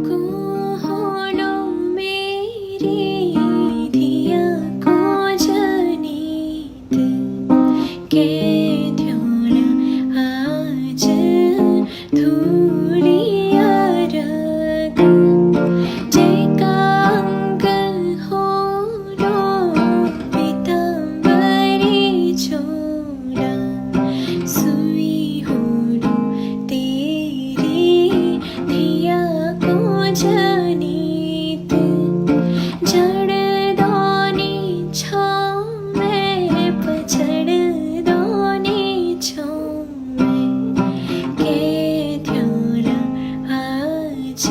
कोहलो मेरी धिया को जनीत के ध्योला आज धूलिया रग जेकांग होलो पीतांबरी चोला सुई होलो तेरी धिया को जनीत जड़दोनी छाँव में पछड़दोनी छाँव में के ध्योला आज